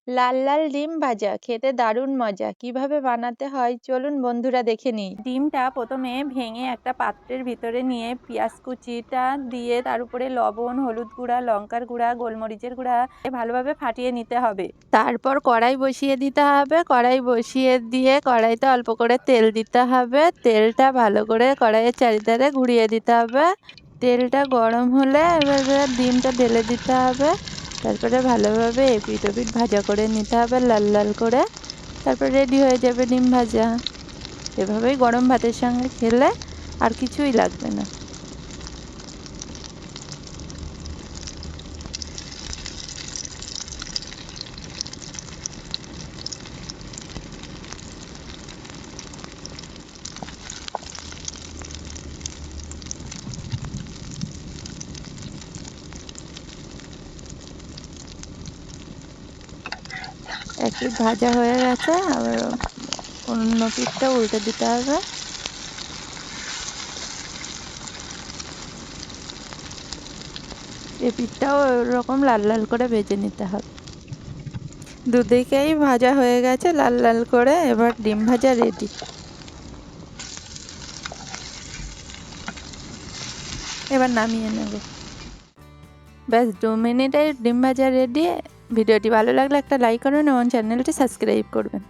লাল লাল ডিম ভাজা খেতে দারুণ মজা। কিভাবে বানাতে হয় চলুন বন্ধুরা দেখে নিই। ডিমটা প্রথমে ভেঙে একটা পাত্রের ভিতরে নিয়ে পেঁয়াজ কুচিটা দিয়ে তার উপরে লবণ, হলুদ গুঁড়া, লঙ্কার গুঁড়া, গোলমরিচের গুঁড়া ভালোভাবে ফাটিয়ে নিতে হবে। তারপর কড়াই বসিয়ে দিতে হবে। কড়াই বসিয়ে দিয়ে কড়াইতে অল্প করে তেল দিতে হবে। তেলটা ভালো করে কড়াইয়ের চারিধারে ঘুরিয়ে দিতে হবে। তেলটা গরম হলে এবারে ডিমটা ঢেলে দিতে হবে। তারপরে ভালোভাবে এপিঠ ওপিঠ ভাজা করে নিতে হবে লাল লাল করে। তারপর রেডি হয়ে যাবে ডিম ভাজা। এভাবেই গরম ভাতের সঙ্গে খেলে আর কিছুই লাগবে না। এক পিঠ ভাজা হয়ে গেছে, আবার অন্য পিঠটা উল্টে দিতে হবে। এ পিঠটাও ওরকম লাল লাল করে ভেজে নিতে হবে। দুদিকেই ভাজা হয়ে গেছে লাল লাল করে, এবার ডিম ভাজা রেডি। এবার নামিয়ে নেব। ব্যাস 2 মিনিটেই ডিম ভাজা রেডি। ভিডিওটি ভালো লাগলে একটা লাইক করবেন এবং চ্যানেলটি সাবস্ক্রাইব করবেন।